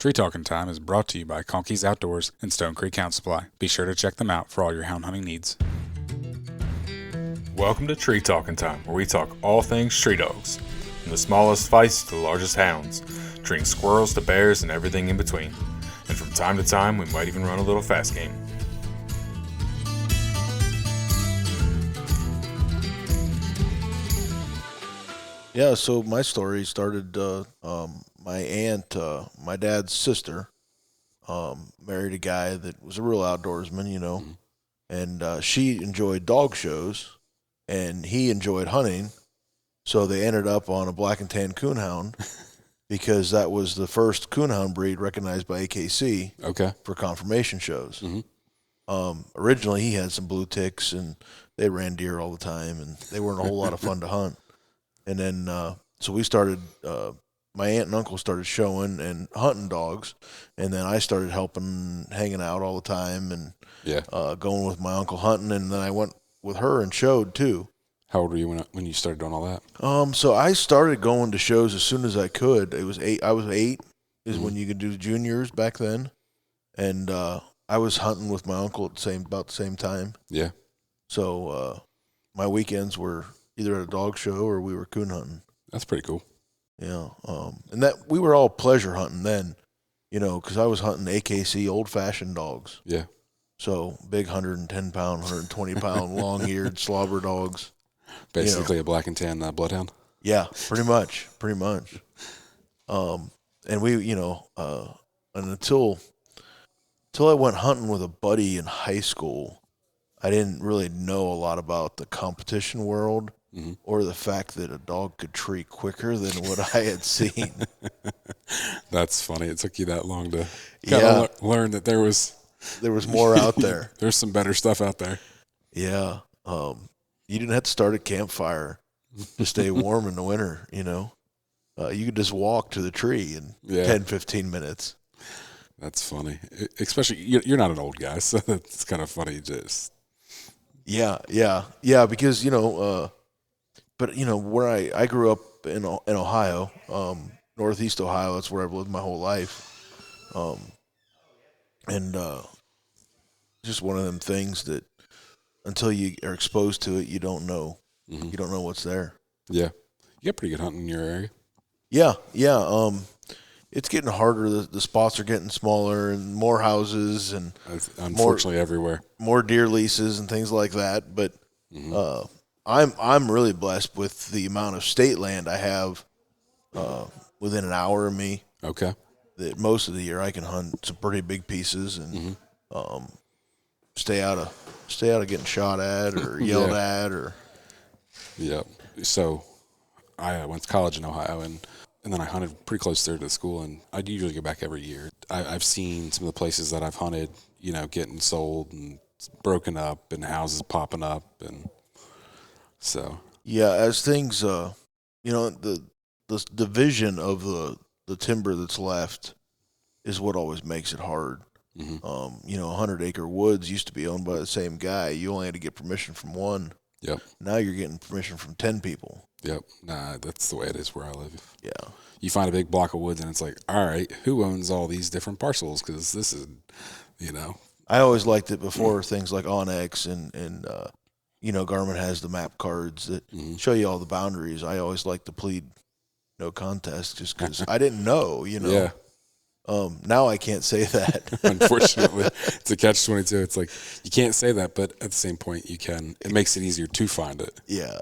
Tree Talking Time is brought to you by Conkey's Outdoors and Stone Creek Hound Supply. Be sure to check them out for all your hound hunting needs. Welcome to Tree Talking Time, where we talk all things tree dogs, from the smallest feists to the largest hounds, treating squirrels to bears and everything in between. And from time to time, we might even run a little fast game. Yeah, so my story started. My aunt, my dad's sister, married a guy that was a real outdoorsman, and she enjoyed dog shows, and he enjoyed hunting. So they ended up on a black and tan coonhound because that was the first coonhound breed recognized by AKC for conformation shows. Originally, he had some blue ticks, and they ran deer all the time, and they weren't a whole lot of fun to hunt. And then, so we started, my aunt and uncle started showing and hunting dogs. And then I started helping, hanging out all the time and going with my uncle hunting. And then I went with her and showed too. How old were you when you started doing all that? So I started going to shows as soon as I could. It was I was 8 is when you could do juniors back then. And I was hunting with my uncle at about the same time. Yeah. So my weekends were either at a dog show or we were coon hunting. That's pretty cool. Yeah. And that we were all pleasure hunting then, because I was hunting AKC old-fashioned dogs. Yeah. So big 110-pound, 120-pound, long-eared slobber dogs. Basically a black and tan bloodhound? Yeah, pretty much. And we, and until I went hunting with a buddy in high school, I didn't really know a lot about the competition world or the fact that a dog could tree quicker than what I had seen. That's funny. It took you that long to learn that there was more out there. There's some better stuff out there. Yeah. You didn't have to start a campfire to stay warm in the winter, You could just walk to the tree in 10, 15 minutes. That's funny. Especially, you're not an old guy, so it's kind of funny just... Yeah, because, but, where I grew up in Ohio, Northeast Ohio, that's where I've lived my whole life. And just one of them things that until you are exposed to it, you don't know. You don't know what's there. Yeah. You get pretty good hunting in your area. Yeah. It's getting harder. The spots are getting smaller and more houses and unfortunately everywhere. More deer leases and things like that. But I'm really blessed with the amount of state land I have within an hour of me. Okay. That most of the year I can hunt some pretty big pieces and stay out of getting shot at or yelled at or. Yeah. So I went to college in Ohio and then I hunted pretty close there to the school, and I'd usually go back every year. I've seen some of the places that I've hunted, getting sold and broken up and houses popping up, and so. Yeah, as things, the division of the timber that's left is what always makes it hard. 100-acre woods used to be owned by the same guy. You only had to get permission from one. Yep. Now you're getting permission from 10 people. Yep. Nah, that's the way it is where I live. Yeah. You find a big block of woods, and it's like, all right, who owns all these different parcels? Because this is, I always liked it before things like Onyx and Garmin has the map cards that show you all the boundaries. I always liked to plead no contest just because I didn't know, Yeah. Now I can't say that. Unfortunately, it's a catch-22. It's like you can't say that, but at the same point, you can. It makes it easier to find it. Yeah.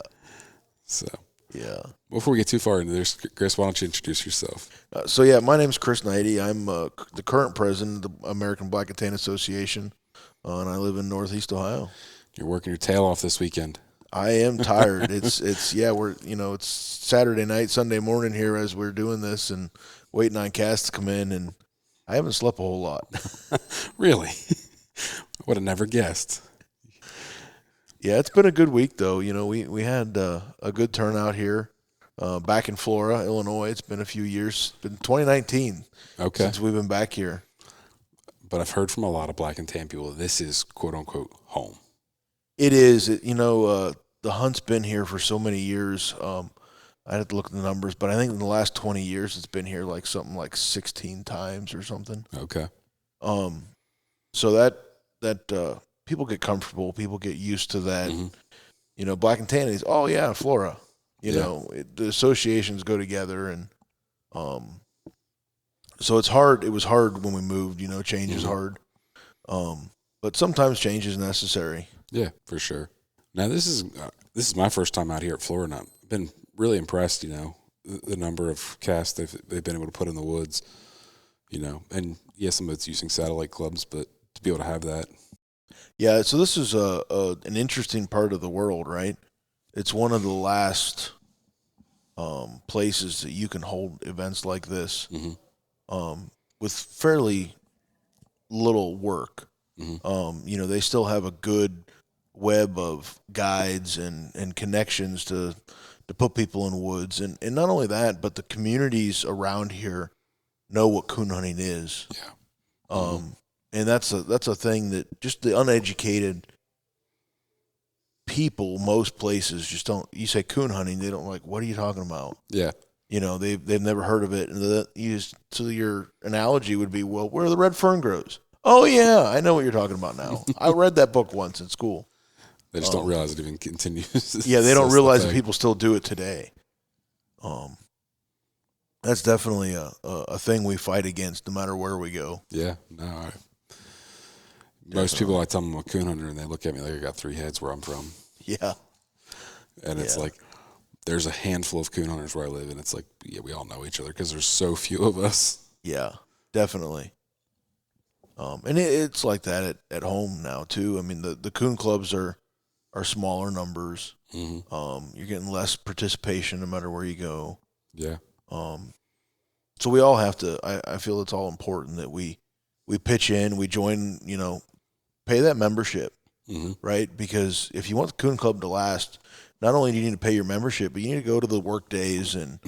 So. Yeah. Before we get too far into this, Chris, why don't you introduce yourself? My name's Chris Nidy. I'm the current president of the American Black and Tan Association, and I live in Northeast Ohio. You're working your tail off this weekend. I am tired. It's Saturday night, Sunday morning here as we're doing this and waiting on casts to come in, and I haven't slept a whole lot. Really? I would have never guessed. Yeah, it's been a good week though. We had a good turnout here back in Flora, Illinois. It's been a few years. It's been 2019 since we've been back here. But I've heard from a lot of black and tan people that this is quote unquote home. It is. The hunt's been here for so many years. I'd have to look at the numbers, but I think in the last 20 years it's been here like something like 16 times or something. Okay. So that people get comfortable, people get used to that. Black and tan is, oh yeah, Flora. The associations go together, and so it's hard. It was hard when we moved. Change is hard, but sometimes change is necessary. Yeah, for sure. Now this is my first time out here at Florida, and I've been really impressed. The number of casts they've been able to put in the woods. And some of it's using satellite clubs, but to be able to have that. Yeah, so this is an interesting part of the world, right? It's one of the last places that you can hold events like this with fairly little work. They still have a good web of guides and connections to put people in woods. And not only that, but the communities around here know what coon hunting is. Yeah. And that's a thing that just the uneducated people, most places just don't. You say coon hunting, they don't like. What are you talking about? Yeah. They've never heard of it. And so your analogy would be, well, where the red fern grows. Oh yeah, I know what you're talking about now. I read that book once in school. They just don't realize it even continues. Yeah, they don't realize that people still do it today. That's definitely a thing we fight against, no matter where we go. Yeah, no. Most people, I tell them I'm a coon hunter, and they look at me like I got three heads where I'm from. Yeah. And it's like, there's a handful of coon hunters where I live, and it's like, yeah, we all know each other because there's so few of us. Yeah, definitely. And it's like that at home now too. I mean, the coon clubs are smaller numbers. You're getting less participation no matter where you go. Yeah. So we all have to. I feel it's all important that we pitch in, we join. Pay that membership, right? Because if you want the coon club to last, not only do you need to pay your membership, but you need to go to the work days and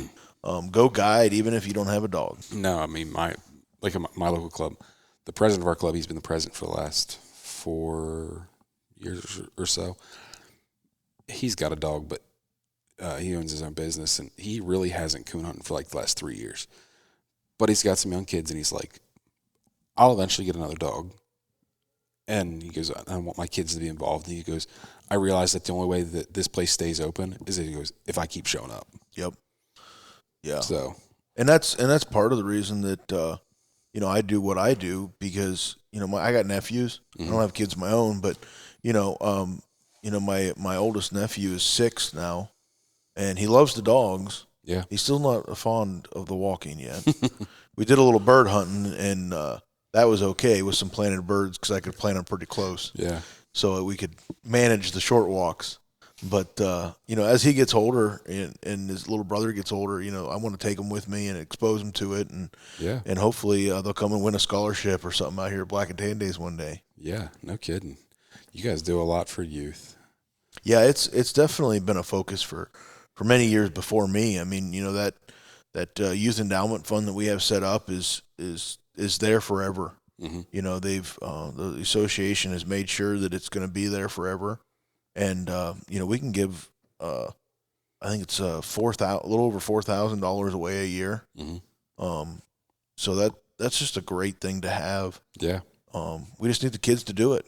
go guide, even if you don't have a dog. No, I mean my local club, the president of our club, he's been the president for the last 4 years or so. He's got a dog, but he owns his own business, and he really hasn't coon hunted for like the last 3 years. But he's got some young kids, and he's like, I'll eventually get another dog. And he goes, I want my kids to be involved. And he goes, I realize that the only way that this place stays open is, he goes, if I keep showing up. Yep. Yeah. So, and that's part of the reason that I do what I do, because I got nephews. I don't have kids of my own, but my oldest nephew is 6 now, and he loves the dogs. Yeah. He's still not fond of the walking yet. We did a little bird hunting, and that was okay with some planted birds because I could plant them pretty close. Yeah. So we could manage the short walks. But, as he gets older and his little brother gets older, I want to take him with me and expose him to it. And hopefully they'll come and win a scholarship or something out here at Black and Tan Days one day. Yeah, no kidding. You guys do a lot for youth. Yeah, it's definitely been a focus for many years before me. I mean, that youth endowment fund that we have set up is there forever. They've the association has made sure that it's going to be there forever, and we can give I think it's a little over $4,000 away a year. So that's just a great thing to have. Yeah. We just need the kids to do it.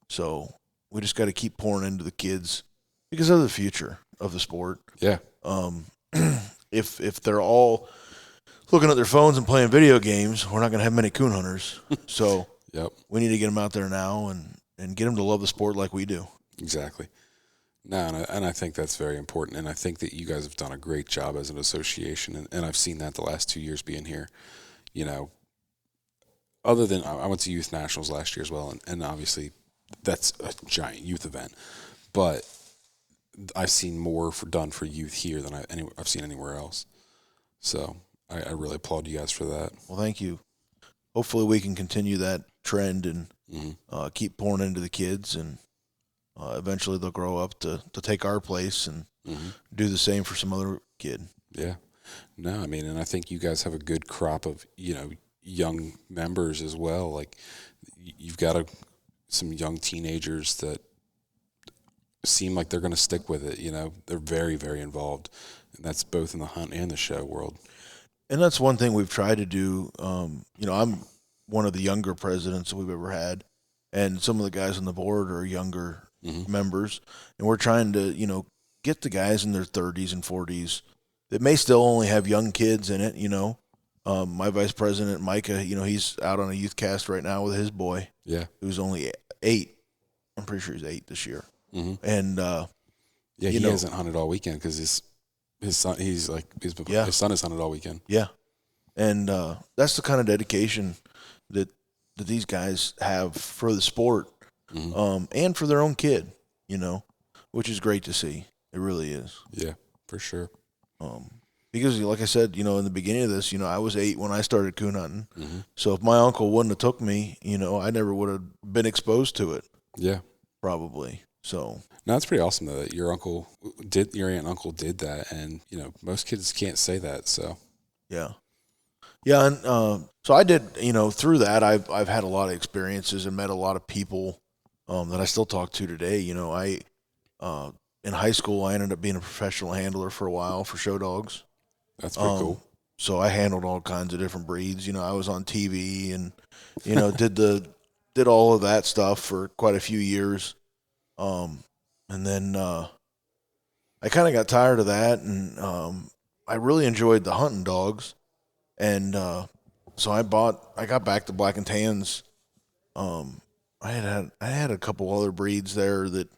So we just got to keep pouring into the kids because they're the future of the sport. Yeah. If they're all looking at their phones and playing video games, we're not going to have many coon hunters. So we need to get them out there now and get them to love the sport like we do. Exactly. No, and I think that's very important. And I think that you guys have done a great job as an association. And I've seen that the last 2 years being here. Other than I went to Youth Nationals last year as well. And obviously that's a giant youth event. But I've seen more done for youth here than I've seen anywhere else. So I really applaud you guys for that. Well, thank you. Hopefully we can continue that trend and keep pouring into the kids, and eventually they'll grow up to take our place and do the same for some other kid. Yeah. No, I mean, and I think you guys have a good crop of, young members as well. Like you've got some young teenagers that seem like they're going to stick with it. They're very, very involved. And that's both in the hunt and the show world. And that's one thing we've tried to do. I'm one of the younger presidents that we've ever had, and some of the guys on the board are younger members, and we're trying to, get the guys in their 30s and 40s that may still only have young kids in it. My vice president Micah, he's out on a youth cast right now with his boy, who's only 8. I'm pretty sure he's 8 this year, and he hasn't hunted all weekend because his son, his son has hunted all weekend. Yeah, and that's the kind of dedication that these guys have for the sport, and for their own kid, which is great to see. It really is. Yeah, for sure. Because, like I said, in the beginning of this, I was 8 when I started coon hunting. So if my uncle wouldn't have took me, I never would have been exposed to it. Yeah, probably. So no, that's pretty awesome though that your aunt and uncle did that, and most kids can't say that. So yeah, and so I did. Through that, I've had a lot of experiences and met a lot of people that I still talk to today. In high school, I ended up being a professional handler for a while for show dogs. That's pretty cool. So I handled all kinds of different breeds. I was on TV and did all of that stuff for quite a few years. And then I kind of got tired of that, and I really enjoyed the hunting dogs. And so I got back to Black and Tans. I had a couple other breeds there that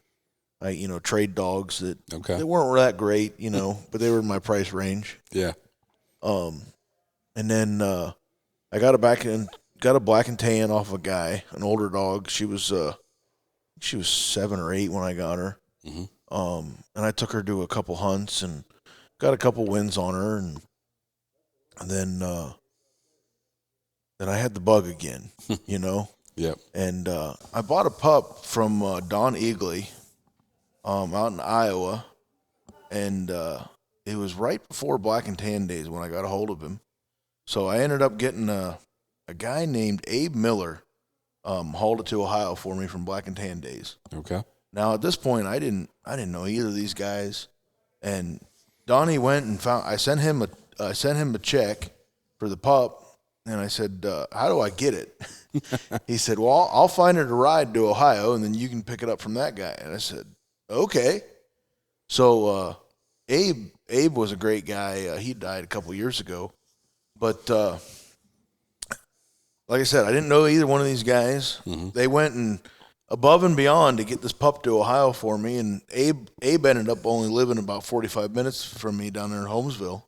trade dogs that they weren't that great, but they were in my price range. Yeah. And then I got a Black and Tan off a guy, an older dog. She was 7 or 8 when I got her. And I took her to a couple hunts and got a couple wins on her, and then I had the bug again, Yep. And I bought a pup from Don Eagley out in Iowa, and it was right before Black and Tan days when I got a hold of him. So I ended up getting a guy named Abe Miller hauled it to Ohio for me from Black and Tan days. Okay. Now at this point, I didn't know either of these guys, and Donnie went and found. I sent him a check for the pup, and I said, "How do I get it?" He said, "Well, I'll find it a ride to Ohio, and then you can pick it up from that guy." And I said, "Okay." So Abe was a great guy. He died a couple years ago, but like I said, I didn't know either one of these guys. They went and above and beyond to get this pup to Ohio for me, and Abe ended up only living about 45 minutes from me down there in Holmesville.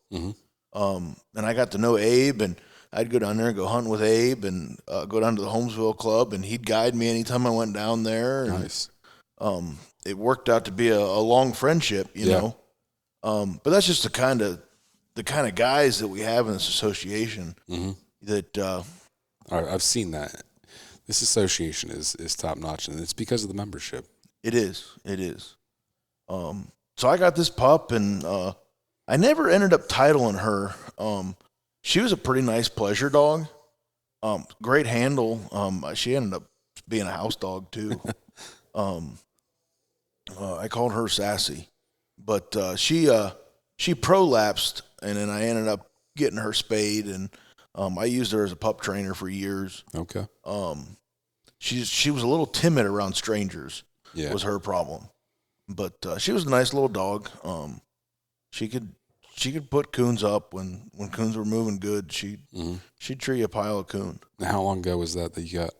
And I got to know Abe, and I'd go down there and go hunting with Abe, and go down to the Holmesville Club, and he'd guide me anytime I went down there. And, nice. It worked out to be a long friendship, you know. But that's just the kind of guys that we have in this association. That I've seen that. This association is top notch, and it's because of the membership. It is. So I got this pup, and I never ended up titling her. She was a pretty nice pleasure dog. Great handle. She ended up being a house dog too. I called her Sassy, but she prolapsed, and then I ended up getting her spayed, and I used her as a pup trainer for years. Okay. She was a little timid around strangers. Yeah. Was her problem, but she was a nice little dog. She could put coons up when coons were moving good. She'd tree a pile of coon. How long ago was that you got?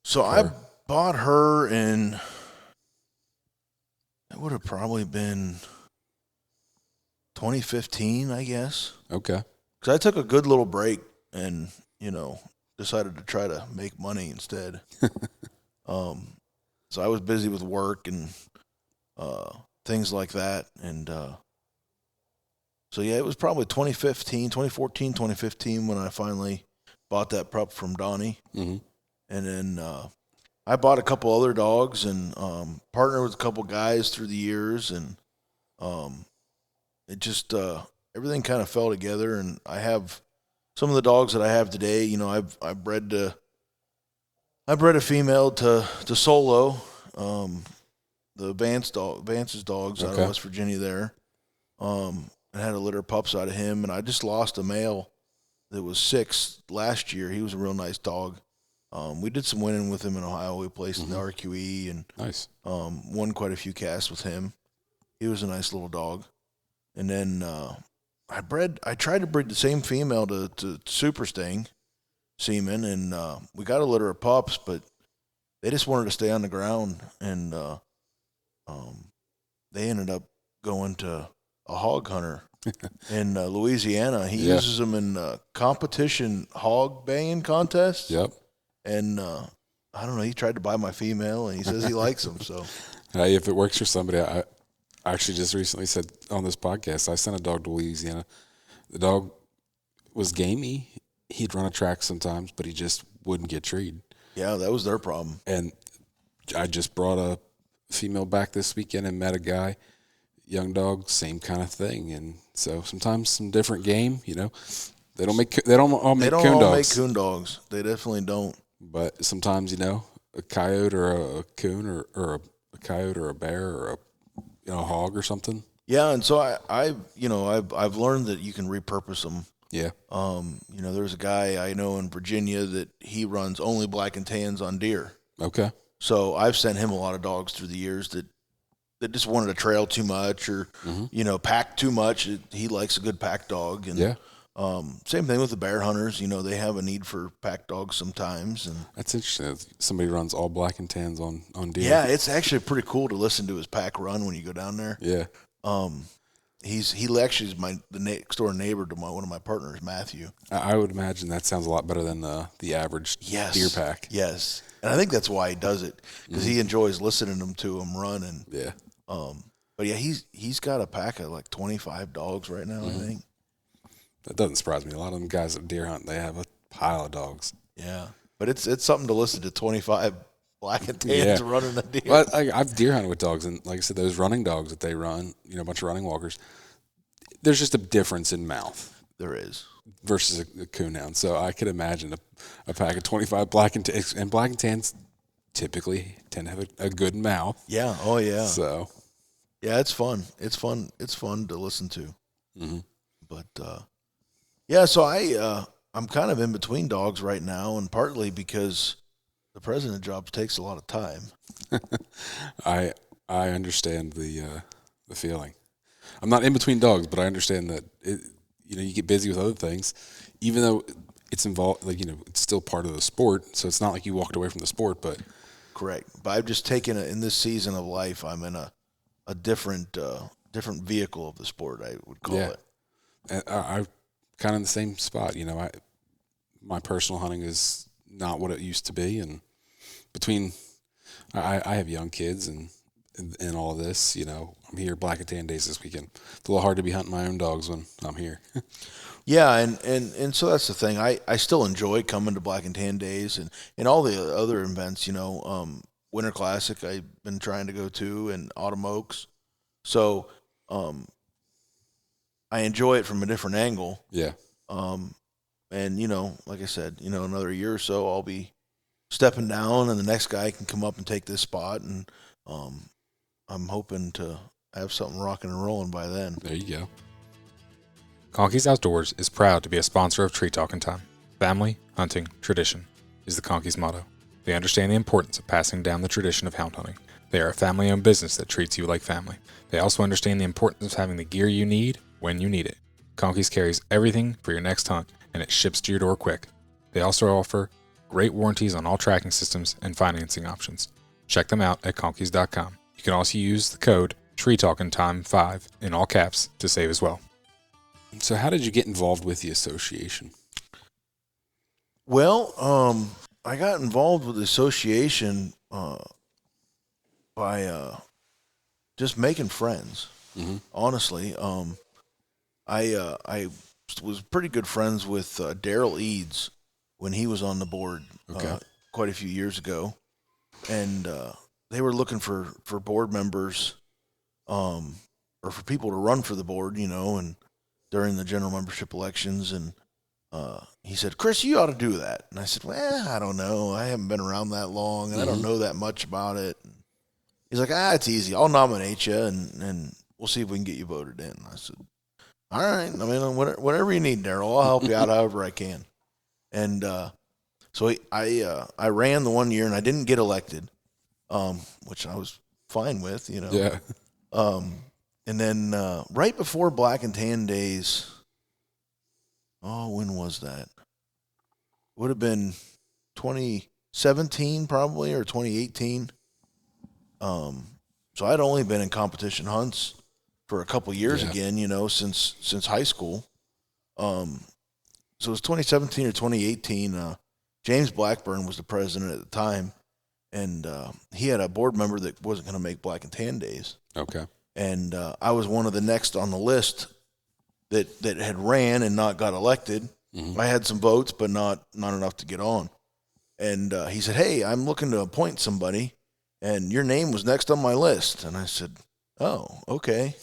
So I bought her in. It would have probably been 2015, I guess. Okay. Because I took a good little break and decided to try to make money instead. So I was busy with work and things like that, and so yeah, it was probably 2014, 2015 when I finally bought that pup from Donnie. And then I bought a couple other dogs and partnered with a couple guys through the years, and it just everything kind of fell together. And I have some of the dogs that I have today. I bred a female to Solo, the Vance's dogs out of West Virginia there. and had a litter of pups out of him. And I just lost a male that was 6 last year. He was a real nice dog. We did some winning with him in Ohio. We placed in the RQE and Nice. won quite a few casts with him. He was a nice little dog. And then I tried to breed the same female to Super Sting semen, and we got a litter of pups, but they just wanted to stay on the ground, and they ended up going to a hog hunter in Louisiana. He uses them in competition hog banging contests. Yep. And I don't know. He tried to buy my female, and he says he likes them. So, Hey, if it works for somebody, I actually just recently said on this podcast, I sent a dog to Louisiana. The dog was gamey. He'd run a track sometimes, but he just wouldn't get treed. yeah, that was their problem. And I just brought a female back this weekend and met a guy, young dog, same kind of thing. And so sometimes some different game, you know. They don't all make coon dogs. Make coon dogs. They definitely don't. But sometimes, you know, a coyote or a coon or a coyote or a bear or a hog or something. Yeah, and so I've learned that you can repurpose them. Yeah. There's a guy I know in Virginia that he runs only black and tans on deer. Okay. So I've sent him a lot of dogs through the years that just wanted to trail too much or pack too much. He likes a good pack dog, and same thing with the bear hunters. They have a need for pack dogs sometimes, and that's interesting. Somebody runs all black and tans on deer. Yeah, it's actually pretty cool to listen to his pack run when you go down there. Yeah. He actually is the next door neighbor to one of my partners, Matthew. I would imagine that sounds a lot better than the average deer pack. Yes, and I think that's why he does it, because he enjoys listening to him run. And but yeah, he's got a pack of like 25 dogs right now. I think. That doesn't surprise me. A lot of them guys that deer hunt, they have a pile of dogs. Yeah, but it's something to listen to 25 black and tans running a deer. Well, I've deer hunted with dogs, and like I said, those running dogs that they run, a bunch of running walkers, there's just a difference in mouth. There is. Versus a coonhound. So I could imagine a pack of 25 black and tans, and black and tans typically tend to have a good mouth. Yeah. Oh, yeah. So. Yeah, it's fun. It's fun to listen to. Mm-hmm. But, yeah, so I'm kind of in between dogs right now, and partly because the president job takes a lot of time. I understand the feeling. I'm not in between dogs, but I understand that you get busy with other things, even though it's involved. It's still part of the sport, so it's not like you walked away from the sport. But correct. But I've just taken in this season of life, I'm in a different vehicle of the sport, I would call it. And I'm kind of in the same spot. My personal hunting is not what it used to be, and between I have young kids and all of this, I'm here black and tan days this weekend. It's a little hard to be hunting my own dogs when I'm here. Yeah, and so that's the thing. I still enjoy coming to black and tan days and all the other events. Winter Classic I've been trying to go to, and Autumn Oaks. So I enjoy it from a different angle. Yeah. And like I said, another year or so I'll be stepping down, and the next guy can come up and take this spot, and I'm hoping to have something rocking and rolling by then. There you go. Conkeys Outdoors is proud to be a sponsor of Tree Talking Time. Family, hunting, tradition is the Conkeys motto. They understand the importance of passing down the tradition of hound hunting. They are a family-owned business that treats you like family. They also understand the importance of having the gear you need when you need it. Conkeys carries everything for your next hunt, and it ships to your door quick. They also offer great warranties on all tracking systems and financing options. Check them out at conkeys.com. You can also use the code TreeTalkingTime5 in all caps to save as well. So how did you get involved with the association? Well, I got involved with the association by just making friends. Mm-hmm. Honestly, I was pretty good friends with Daryl Eads when he was on the board quite a few years ago, and they were looking for board members, or for people to run for the board, and during the general membership elections, and he said, "Chris, you ought to do that." And I said, "Well, I don't know. I haven't been around that long, and I don't know that much about it." And he's like, "It's easy. I'll nominate you, and we'll see if we can get you voted in." And I said, All right. I mean, whatever you need, Daryl, I'll help you out however I can. And so I ran the 1 year and I didn't get elected, which I was fine with, you know. Yeah. And then right before Black and Tan Days, when was that? Would have been 2017 probably, or 2018. So I'd only been in competition hunts for a couple years again, you know, since high school. So it was 2017 or 2018. James Blackburn was the president at the time, and he had a board member that wasn't going to make Black and Tan Days. Okay. And I was one of the next on the list that had ran and not got elected. I had some votes, but not enough to get on. And he said, "Hey, I'm looking to appoint somebody, and your name was next on my list." And I said, "Oh, okay."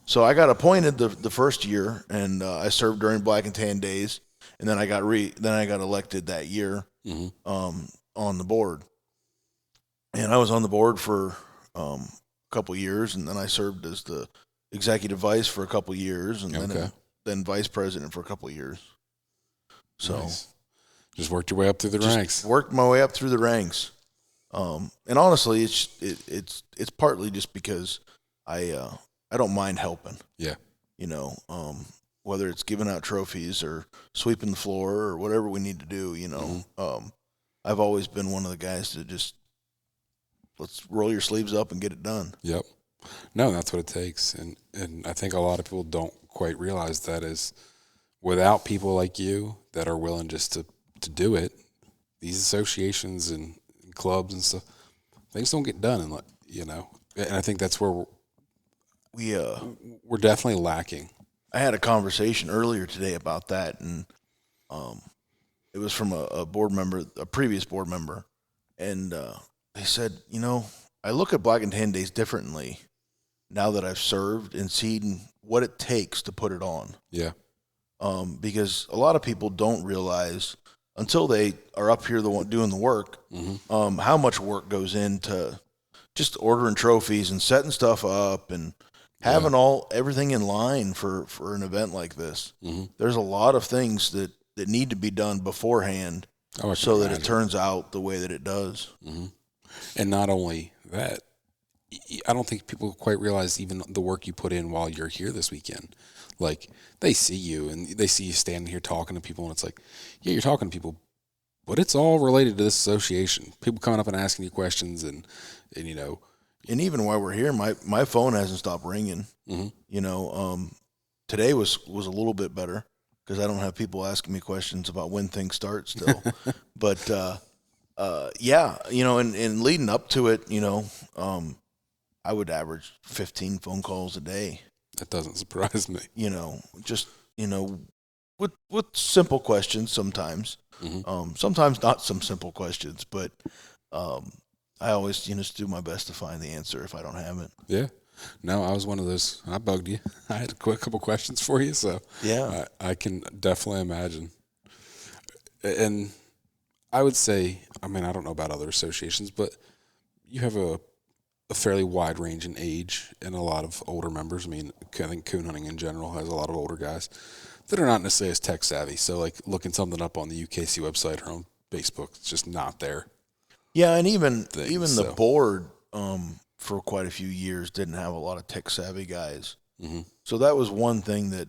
So I got appointed the first year, and I served during Black and Tan Days, and then I got elected that year on the board. And I was on the board for a couple years, and then I served as the executive vice for a couple years, and then vice president for a couple years. So nice. Just worked your way up through the ranks. Worked my way up through the ranks. And honestly, it's partly just because I don't mind helping. Yeah. You know, whether it's giving out trophies or sweeping the floor or whatever we need to do, you know. I've always been one of the guys to just let's roll your sleeves up and get it done. Yep. No, that's what it takes. And I think a lot of people don't quite realize that is without people like you that are willing just to do it, these associations and clubs and stuff, things don't get done. And, you know, and I think that's where we're definitely lacking. I had a conversation earlier today about that, and it was from a board member, a previous board member, and they said, you know, I look at Black and Tan Days differently now that I've served and seen what it takes to put it on. Yeah. Because a lot of people don't realize until they are up here doing the work, how much work goes into just ordering trophies and setting stuff up and having everything in line for an event like this. There's a lot of things that need to be done beforehand so that it turns out the way that it does. And not only that, I don't think people quite realize even the work you put in while you're here this weekend. Like, they see you and they see you standing here talking to people, and it's like, yeah, you're talking to people, but it's all related to this association. People coming up and asking you questions, and you know. And even while we're here, my phone hasn't stopped ringing. You know, today was a little bit better because I don't have people asking me questions about when things start still. But yeah, you know, and leading up to it, you know, I would average 15 phone calls a day. That doesn't surprise me. You know, just, you know, with simple questions sometimes. Sometimes not some simple questions, but I always, you know, just do my best to find the answer if I don't have it. Yeah. No, I was one of those. I bugged you. I had a couple questions for you, so yeah, I can definitely imagine. And I would say, I mean, I don't know about other associations, but you have a fairly wide range in age and a lot of older members. I mean, I think coon hunting in general has a lot of older guys that are not necessarily as tech savvy. So, like, looking something up on the UKC website or on Facebook, it's just not there. Yeah, and even the board for quite a few years didn't have a lot of tech savvy guys. So that was one thing that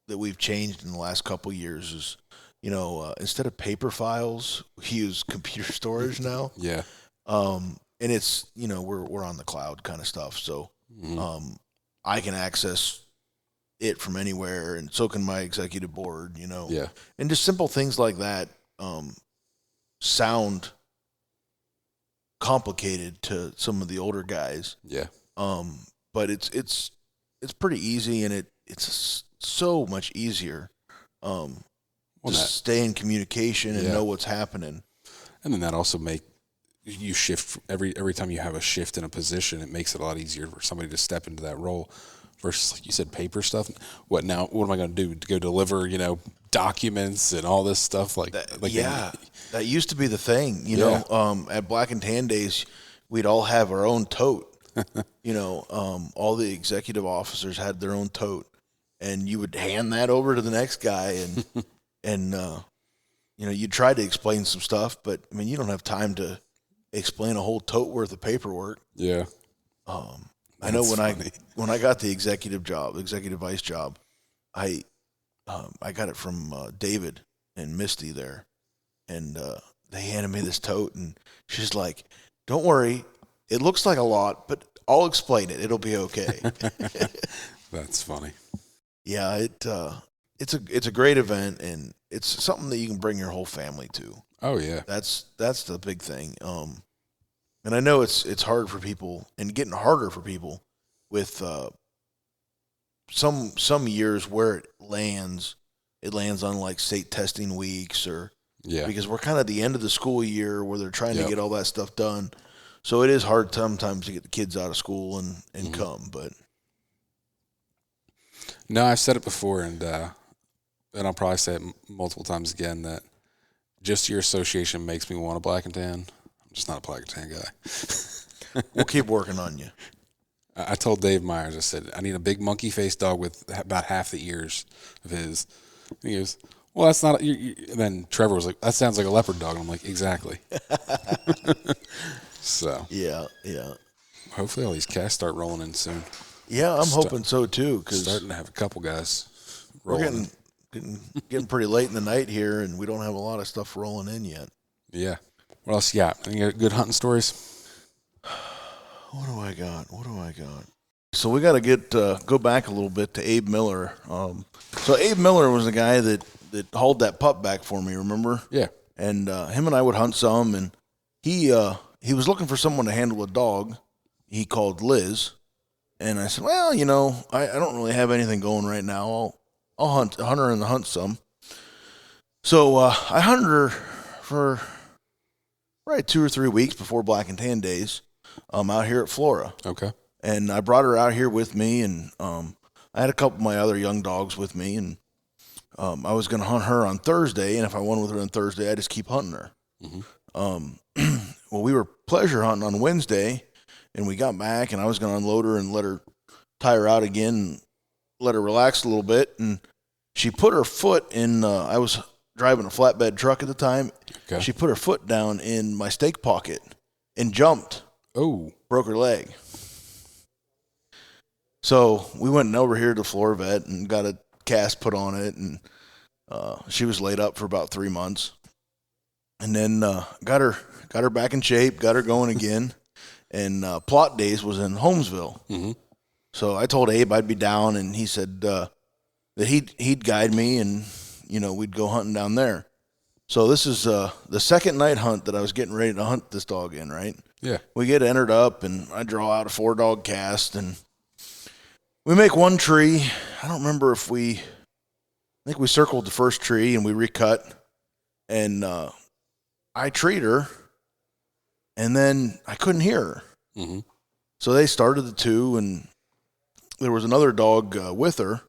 that we've changed in the last couple of years is, you know, instead of paper files, we use computer storage now. Yeah. And it's, you know, we're on the cloud kind of stuff. So I can access it from anywhere, and so can my executive board, you know. Yeah. And just simple things like that sound complicated to some of the older guys. Yeah. But it's pretty easy, and it's so much easier to stay in communication and know what's happening. And then that also you shift every time you have a shift in a position, it makes it a lot easier for somebody to step into that role versus, like you said, paper stuff. What now? What am I going to do? To go deliver, you know, documents and all this stuff like yeah, that used to be the thing, you know. At Black and Tan Days, we'd all have our own tote. You know, all the executive officers had their own tote, and you would hand that over to the next guy, and you try to explain some stuff, but I mean, you don't have time to explain a whole tote worth of paperwork. Yeah. I know when I got the executive vice job, I got it from David and Misty there, and they handed me this tote, and she's like, "Don't worry, it looks like a lot, but I'll explain it. It'll be okay." That's funny. Yeah, it's a great event, and it's something that you can bring your whole family to. Oh yeah. That's the big thing. And I know it's hard for people, and getting harder for people with some years where it lands on like state testing weeks, or because we're kind of at the end of the school year where they're trying to get all that stuff done. So it is hard sometimes to get the kids out of school and come, but no, I've said it before, and I'll probably say it multiple times again, that just your association makes me want a black and tan. I'm just not a black and tan guy. We'll keep working on you. I told Dave Myers, I said, I need a big monkey face dog with about half the ears of his. And he goes, well, that's not. And then Trevor was like, that sounds like a leopard dog. And I'm like, exactly. So yeah. Hopefully all these casts start rolling in soon. Yeah, I'm hoping so too. Cause starting to have a couple guys rolling. We're getting pretty late in the night here, and we don't have a lot of stuff rolling in yet. Yeah. What else you got? Any good hunting stories? What do I got? So we got to go back a little bit to Abe Miller. So Abe Miller was the guy that hauled that pup back for me, remember? Yeah. And him and I would hunt some, and he was looking for someone to handle a dog. He called Liz, and I said, well, I don't really have anything going right now. I'll hunt her and hunt some. So I hunted her for right 2 or 3 weeks before Black and Tan Days out here at Flora. Okay. And I brought her out here with me, and I had a couple of my other young dogs with me, and I was going to hunt her on Thursday, and if I won with her on Thursday, I just keep hunting her. Mm-hmm. Well, we were pleasure hunting on Wednesday, and we got back, and I was going to unload her and let her tie her out again and let her relax a little bit, and she put her foot in, I was driving a flatbed truck at the time. Okay. She put her foot down in my stake pocket and jumped. Oh. Broke her leg. So we went over here to Flora Vet and got a cast put on it, and she was laid up for about 3 months. And then got her back in shape, got her going again, and Plot Days was in Holmesville. Mm-hmm. So I told Abe I'd be down, and he said that he'd guide me, and we'd go hunting down there. So this is the second night hunt that I was getting ready to hunt this dog in, right? Yeah. We get entered up, and I draw out a 4-dog cast, and we make one tree. I don't remember I think we circled the first tree, and we recut, and I treed her, and then I couldn't hear her. Mm-hmm. So they started the 2, and there was another dog with her,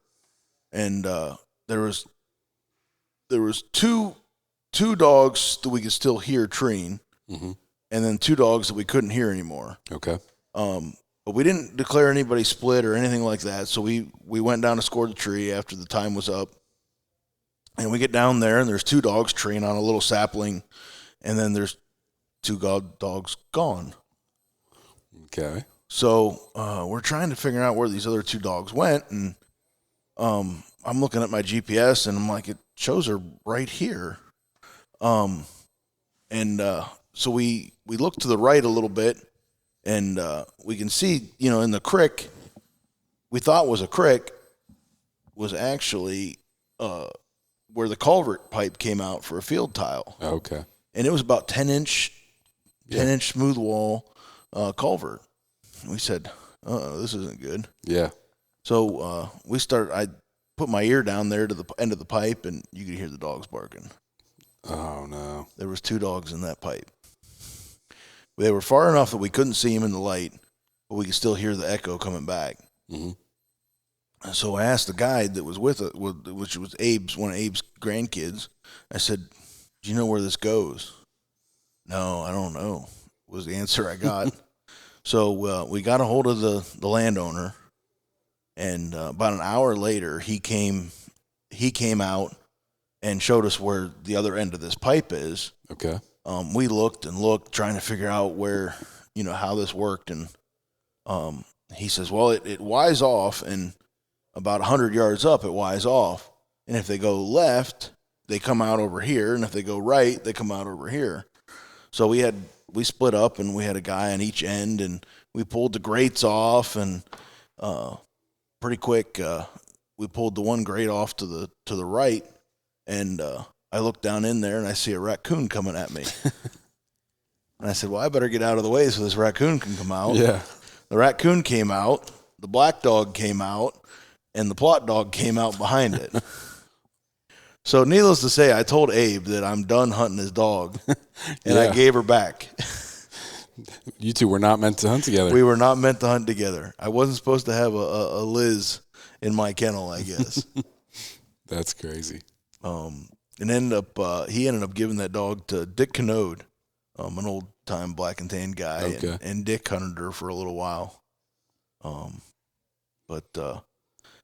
and there was two dogs that we could still hear treeing, mm-hmm. and then 2 dogs that we couldn't hear anymore. Okay. But we didn't declare anybody split or anything like that, so we went down to score the tree after the time was up. And we get down there, and there's 2 dogs treeing on a little sapling, and then there's 2 dogs gone. Okay. So we're trying to figure out where these other 2 dogs went, and I'm looking at my GPS, and I'm like, it shows her right here. So we look to the right a little bit, and we can see, in the creek, we thought was a creek, was actually where the culvert pipe came out for a field tile. Okay. And it was about 10-inch smooth wall culvert. And we said, this isn't good. Yeah. So I put my ear down there to the end of the pipe, and you could hear the dogs barking. Oh, no. There was 2 dogs in that pipe. They were far enough that we couldn't see them in the light, but we could still hear the echo coming back. Mm-hmm. And so I asked the guide that was with it, which was one of Abe's grandkids. I said, do you know where this goes? No, I don't know, was the answer I got. So we got a hold of the landowner, And about an hour later, he came out and showed us where the other end of this pipe is. Okay. We looked and looked, trying to figure out where, how this worked. And he says, well, it wise off, and about 100 yards up, it wise off. And if they go left, they come out over here. And if they go right, they come out over here. So we split up, and we had a guy on each end, and we pulled the grates off, and pretty quick, we pulled the one grate off to the right, and I looked down in there, and I see a raccoon coming at me. And I said, well, I better get out of the way so this raccoon can come out. Yeah. The raccoon came out, the black dog came out, and the plot dog came out behind it. So needless to say, I told Abe that I'm done hunting his dog, and I gave her back. You two were not meant to hunt together. We were not meant to hunt together. I wasn't supposed to have a Liz in my kennel, I guess. That's crazy. And he ended up giving that dog to Dick Canode, an old time black and tan guy, Okay. and Dick hunted her for a little while.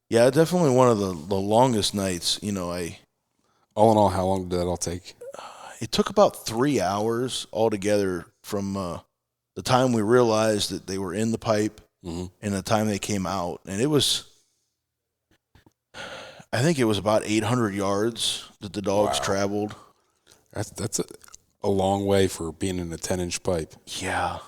Yeah, definitely one of the longest nights. All in all, how long did that all take? It took about 3 hours altogether from the time we realized that they were in the pipe and the time they came out. And I think it was about 800 yards that the dogs traveled. That's a long way for being in a 10-inch pipe. Yeah.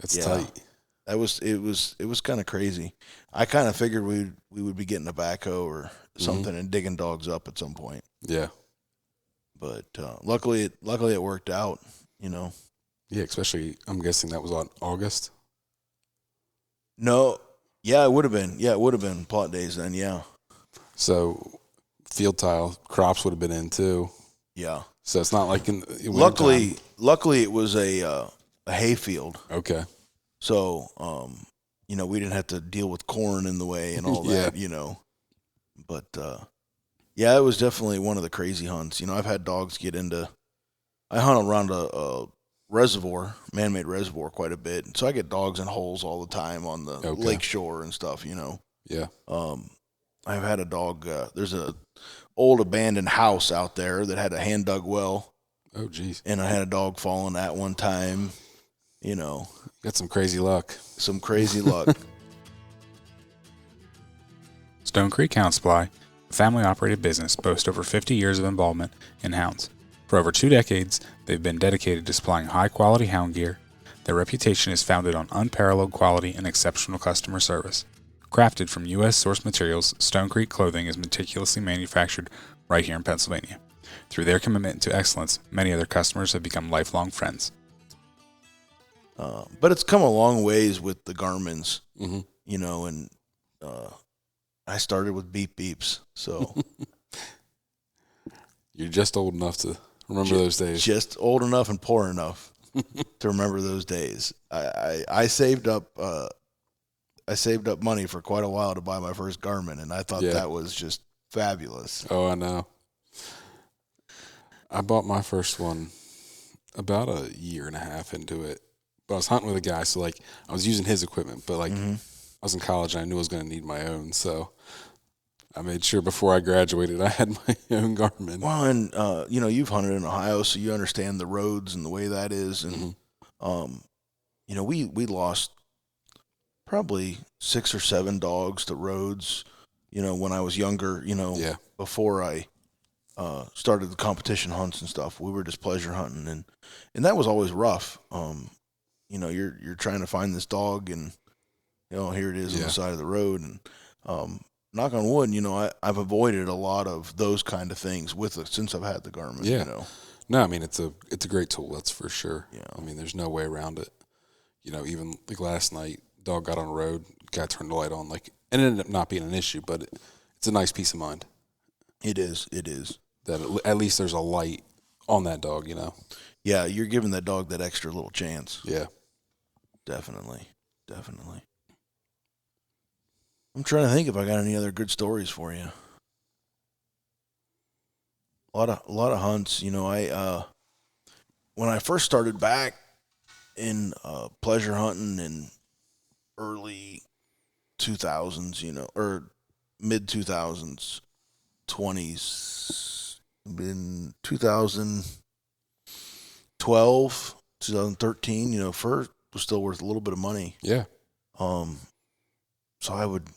That's tight. It was kind of crazy. I kind of figured we would be getting a backhoe or something and digging dogs up at some point. Yeah. But luckily it worked out, Yeah, especially, I'm guessing that was on August. No, yeah, it would have been. Yeah, it would have been plot days then. Yeah. So, field tile crops would have been in too. Yeah. So it's not like in luckily it was a hay field. Okay. So we didn't have to deal with corn in the way and all that. But yeah, it was definitely one of the crazy hunts. I've had dogs get into. I hunt around a reservoir, man-made reservoir, quite a bit, so I get dogs in holes all the time on the lake shore and stuff. Yeah. I've had a dog. There's a old abandoned house out there that had a hand dug well. Oh, geez. And I had a dog fall in that one time. Got some crazy luck. Some crazy luck. Stone Creek Hound Supply, a family-operated business, boasts over 50 years of involvement in hounds. For over 2 decades, they've been dedicated to supplying high-quality hound gear. Their reputation is founded on unparalleled quality and exceptional customer service. Crafted from U.S. source materials, Stone Creek clothing is meticulously manufactured right here in Pennsylvania. Through their commitment to excellence, many of their customers have become lifelong friends. But it's come a long ways with the Garmins, and I started with beep beeps, so You're just old enough to remember those days. Just old enough and poor enough to remember those days. I saved up money for quite a while to buy my first Garmin, and I thought that was just fabulous. Oh, I know. I bought my first one about a year and a half into it. But I was hunting with a guy, so I was using his equipment, but I was in college and I knew I was going to need my own, so I made sure before I graduated I had my own Garmin. Well, and you've hunted in Ohio, so you understand the roads and the way that is, and we lost probably 6 or 7 dogs to roads, when I was younger, before I started the competition hunts and stuff. We were just pleasure hunting, and that was always rough. You're trying to find this dog, and here it is on the side of the road, and knock on wood, I've avoided a lot of those kind of things since I've had the Garmin. Yeah. No, I mean it's a great tool, that's for sure. Yeah. I mean there's no way around it. Even last night, dog got on the road, guy turned the light on, it ended up not being an issue, but it's a nice peace of mind. It is. That at least there's a light on that dog, Yeah, you're giving that dog that extra little chance. Yeah. Definitely. I'm trying to think if I got any other good stories for you. A lot of hunts. I when I first started back in pleasure hunting in early 2000s, or mid 2000s, 20s, in 2012, 2013, fur was still worth a little bit of money. Yeah. So I would,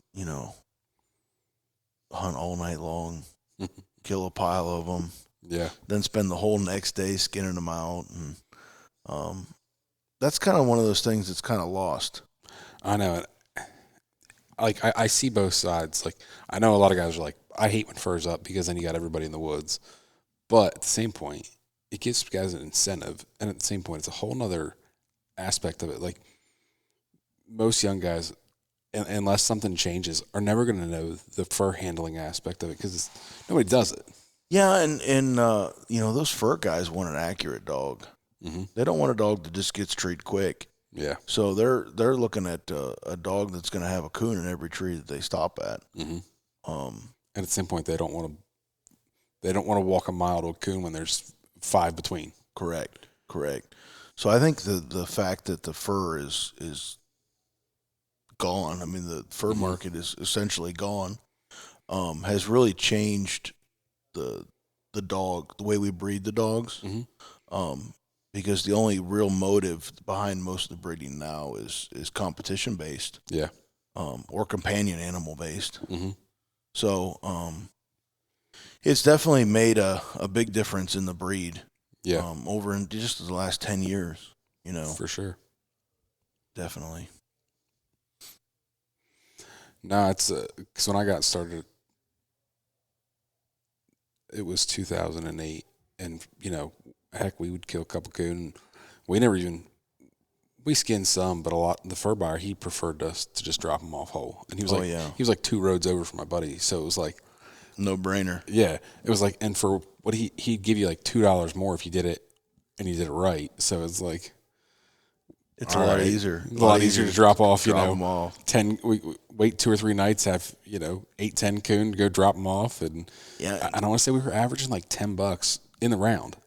hunt all night long, kill a pile of them. Yeah. Then spend the whole next day skinning them out. And that's kind of one of those things that's kind of lost. I know. Like, I see both sides. Like, I know a lot of guys are like, I hate when fur's up because then you got everybody in the woods. But at the same point, it gives guys an incentive. And at the same point, it's a whole nother aspect of it. Like, most young guys, unless something changes, are never going to know the fur handling aspect of it because nobody does it. Yeah, and those fur guys want an accurate dog. Mm-hmm. They don't want a dog that just gets treed quick. Yeah. So they're looking at a dog that's going to have a coon in every tree that they stop at. Mm-hmm. And at the same point, they don't want to walk a mile to a coon when there's 5 between. Correct. So I think the fact that the fur is gone. I mean, the fur market is essentially gone. Has really changed the dog, the way we breed the dogs. Mm-hmm. Because the only real motive behind most of the breeding now is competition based. Yeah. Or companion animal based. Mm-hmm. So it's definitely made a big difference in the breed. Yeah. Over in just the last 10 years, For sure. Definitely. No, it's because when I got started, it was 2008, and heck, we would kill a couple coon. We skinned some, but a lot. The fur buyer, he preferred us to just drop them off whole, and he was he was like 2 roads over from my buddy, so it was like no brainer. Yeah, it was like, and for what he'd give you like $2 more if you did it, and you did it right. So it's like. It's a lot easier. A lot easier to drop off, them off. 10, we wait 2 or 3 nights, have, 8, 10 coon, go drop them off. And yeah, I don't want to say we were averaging like $10 in the round.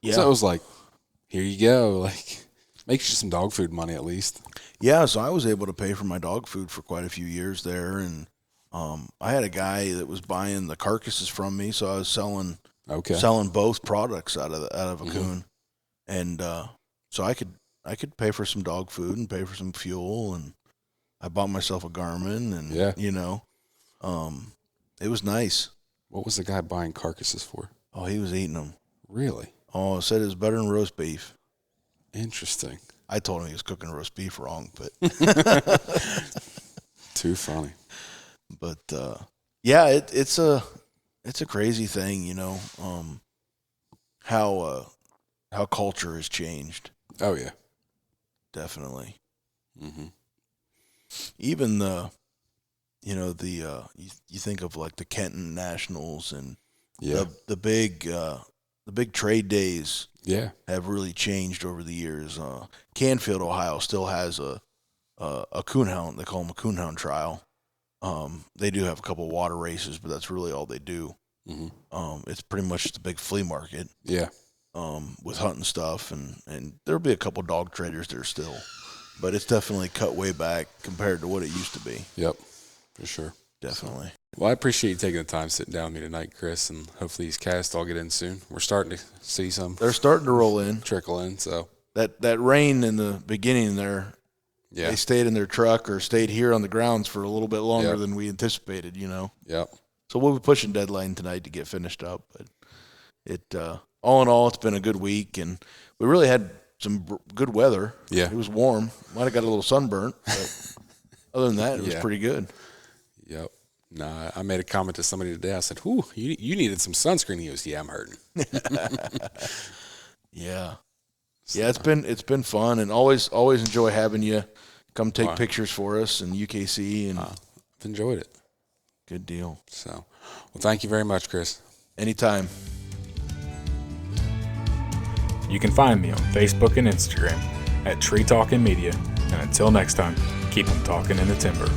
Yeah. So it was like, here you go. Like, makes you some dog food money at least. Yeah. So I was able to pay for my dog food for quite a few years there. And I had a guy that was buying the carcasses from me. So I was selling both products out of a coon. And so I could pay for some dog food and pay for some fuel, and I bought myself a Garmin, and it was nice. What was the guy buying carcasses for? Oh, he was eating them. Really? Oh, said it was better than roast beef. Interesting. I told him he was cooking roast beef wrong, but too funny. But yeah, it's a crazy thing, how culture has changed. Oh yeah. Definitely. Mm-hmm. Even you think of like the Kenton Nationals and the big trade days. Yeah. Have really changed over the years. Canfield, Ohio, still has a coonhound. They call them a coonhound trial. They do have a couple water races, but that's really all they do. Mm-hmm. It's pretty much just a big flea market. Yeah. With hunting stuff, and there'll be a couple dog traders there still, but it's definitely cut way back compared to what it used to be. Yep, for sure. Definitely. Well, I appreciate you taking the time sitting down with me tonight, Chris, and hopefully these casts all get in soon. We're starting to see some. They're starting to roll in. Trickle in, so. That rain in the beginning there, they stayed in their truck or stayed here on the grounds for a little bit longer than we anticipated, Yep. So we'll be pushing deadline tonight to get finished up, but it all in all, it's been a good week, and we really had some good weather. Yeah. It was warm. Might have got a little sunburnt, but other than that, it was pretty good. Yep. No, I made a comment to somebody today. I said, "Whew, you needed some sunscreen." He goes, "Yeah, I'm hurting." Yeah. Yeah, it's been fun, and always enjoy having you come take pictures for us and UKC, and I've enjoyed it. Good deal. So, well, thank you very much, Chris. Anytime. You can find me on Facebook and Instagram at Tree Talking Media. And until next time, keep them talking in the timber.